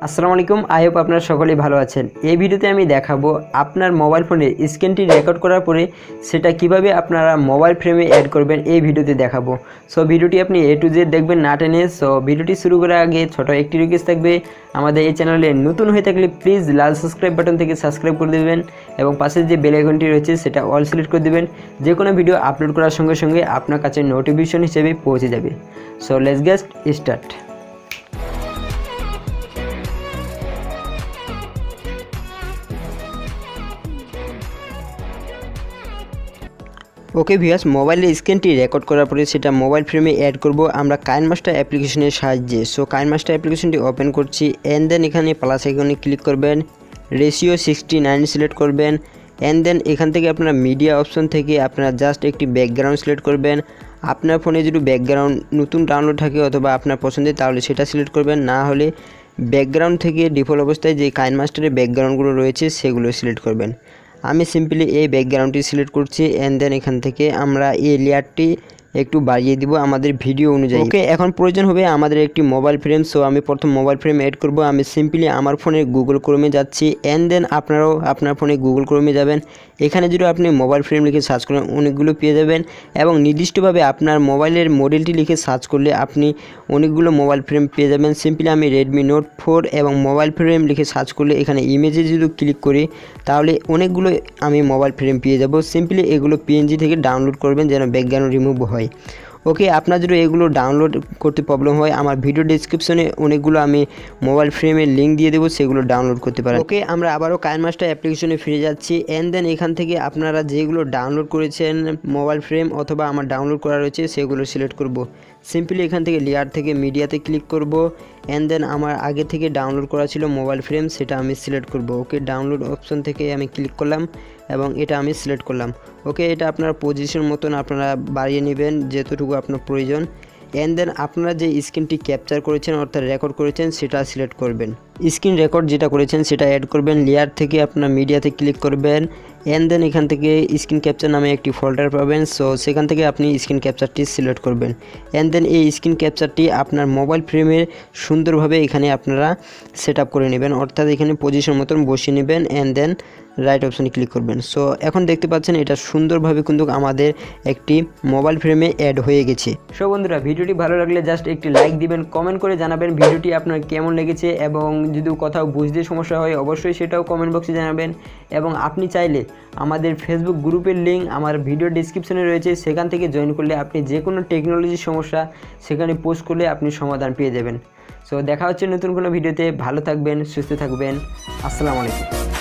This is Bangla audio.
আসসালামু আলাইকুম। আই হোপ আপনারা সকলেই ভালো আছেন। এই ভিডিওতে আমি দেখাবো আপনার মোবাইল ফোনের স্ক্রিনটি রেকর্ড করার পরে সেটা কিভাবে আপনারা মোবাইল ফ্রেমে অ্যাড করবেন এই ভিডিওতে দেখাবো। সো ভিডিওটি আপনি A to Z দেখবেন না টেনে। সো ভিডিওটি শুরু করার আগে ছোট একটি রিকোয়েস্ট থাকবে, আমাদের এই চ্যানেলে নতুন হয়ে থাকলে প্লিজ লাল সাবস্ক্রাইব বাটন থেকে সাবস্ক্রাইব করে দেবেন এবং পাশে যে বেল আইকনটি রয়েছে সেটা অল সিলেক্ট করে দেবেন। যে কোনো ভিডিও আপলোড করার সঙ্গে সঙ্গে আপনার কাছে নোটিফিকেশন হিসেবে পৌঁছে যাবে। So let's get start. Okay viewers, মোবাইলের স্ক্রিনটি রেকর্ড করার পরে সেটা মোবাইল ফ্রেমে অ্যাড করব আমরা kineMaster অ্যাপ্লিকেশনের সাহায্যে। সো kineMaster অ্যাপ্লিকেশনটি ওপেন করছি অ্যান্ড দেন এখানে প্লাস আইকনে ক্লিক করবেন, রেশিও 69 সিলেক্ট করবেন অ্যান্ড দেন এখান থেকে আপনারা মিডিয়া অপশন থেকে আপনারা জাস্ট একটি ব্যাকগ্রাউন্ড সিলেক্ট করবেন। আপনার ফোনে যদি ব্যাকগ্রাউন্ড নতুন ডাউনলোড থাকে অথবা আপনার পছন্দের তাহলে সেটা সিলেক্ট করবেন, না হলে ব্যাকগ্রাউন্ড থেকে ডিফল্ট অবস্থায় যে kineMasterএর ব্যাকগ্রাউন্ডগুলো রয়েছে সেগুলো সিলেক্ট করবেন। আমি সিম্পলি এই ব্যাকগ্রাউন্ডটি সিলেক্ট করছি অ্যান্ড দেন এখান থেকে আমরা এই লেয়ারটি একটু বাড়িয়ে দিব আমাদের ভিডিও অনুযায়ী। ওকে, এখন প্রয়োজন হবে আমাদের একটি মোবাইল ফ্রেম। সো আমি প্রথম মোবাইল ফ্রেম অ্যাড করব। আমি সিম্পলি আমার ফোনে গুগল ক্রোমে যাচ্ছি অ্যান্ড দেন আপনারাও আপনার ফোনে গুগল ক্রোমে যাবেন। এখানে যদি আপনি মোবাইল ফ্রেম লিখে সার্চ করেন অনেকগুলো পেয়ে যাবেন এবং নির্দিষ্টভাবে আপনার মোবাইলের মডেলটি লিখে সার্চ করলে আপনি অনেকগুলো মোবাইল ফ্রেম পেয়ে যাবেন। সিম্পলি আমি রেডমি নোট 4 এবং মোবাইল ফ্রেম লিখে সার্চ করলে এখানে ইমেজে যদি ক্লিক করি তাহলে অনেকগুলো আমি মোবাইল ফ্রেম পেয়ে যাব। সিম্পলি এগুলো পিএনজি থেকে ডাউনলোড করবেন যেন ব্যাকগ্রাউন্ড রিমুভ হয়। ওকে, আপনার যদি এগুলো ডাউনলোড করতে প্রবলেম হয় আমার ভিডিও ডেসক্রিপশনে অনেকগুলো আমি মোবাইল ফ্রেমের লিঙ্ক দিয়ে দেবো, সেগুলো ডাউনলোড করতে পারেন। ওকে, আমরা আবারও kineMaster অ্যাপ্লিকেশনে ফিরে যাচ্ছি অ্যান্ড দেন এখান থেকে আপনারা যেগুলো ডাউনলোড করেছেন মোবাইল ফ্রেম অথবা আমার ডাউনলোড করা রয়েছে সেগুলো সিলেক্ট করব। সিম্পলি এখান থেকে লেয়ার থেকে মিডিয়াতে ক্লিক করব অ্যান্ড দেন আমার আগে থেকে ডাউনলোড করা ছিল মোবাইল ফ্রেম সেটা আমি সিলেক্ট করব। ওকে, ডাউনলোড অপশন থেকে আমি ক্লিক করলাম এবং এটা আমি সিলেক্ট করলাম। ওকে, এটা আপনার পজিশন মতন আপনারা বাড়িয়ে নেবেন যতটুকু আপনার প্রয়োজন অ্যান্ড দেন আপনারা যে স্ক্রিনটি ক্যাপচার করেছেন অর্থাৎ রেকর্ড করেছেন সেটা সিলেক্ট করবেন। স্ক্রিন রেকর্ড যেটা করেছেন সেটা অ্যাড করবেন। লেয়ার থেকে আপনার মিডিয়াতে ক্লিক করবেন অ্যান্ড দেন এখান থেকে স্ক্রিন ক্যাপচার নামে একটি ফোল্ডার পাবেন। সো সেখান থেকে আপনি স্ক্রিন ক্যাপচারটি সিলেক্ট করবেন অ্যান্ড দেন এই স্ক্রিন ক্যাপচারটি আপনার মোবাইল ফ্রেমের সুন্দরভাবে এখানে আপনারা সেট আপ করে নেবেন, অর্থাৎ এখানে পজিশন মতন বসিয়ে নেবেন অ্যান্ড দেন রাইট অপশনে ক্লিক করবেন। সো এখন দেখতে পাচ্ছেন এটা সুন্দরভাবে কিন্তু আমাদের একটি মোবাইল ফ্রেমে অ্যাড হয়ে গেছে। সো বন্ধুরা, ভিডিওটি ভালো লাগলে জাস্ট একটি লাইক দিবেন, কমেন্ট করে জানাবেন ভিডিওটি আপনার কেমন লেগেছে এবং যদি কোথাও বুঝতে সমস্যা হয় অবশ্যই সেটাও কমেন্ট বক্সে জানাবেন এবং আপনি চাইলে আমাদের ফেসবুক গ্রুপের লিঙ্ক আমার ভিডিও ডিসক্রিপশনে রয়েছে, সেখান থেকে জয়েন করলে আপনি যে কোনো টেকনোলজির সমস্যা সেখানে পোস্ট করলে আপনি সমাধান পেয়ে যাবেন। সো দেখা হচ্ছে নতুন কোনো ভিডিওতে। ভালো থাকবেন, সুস্থ থাকবেন। আসসালামু আলাইকুম।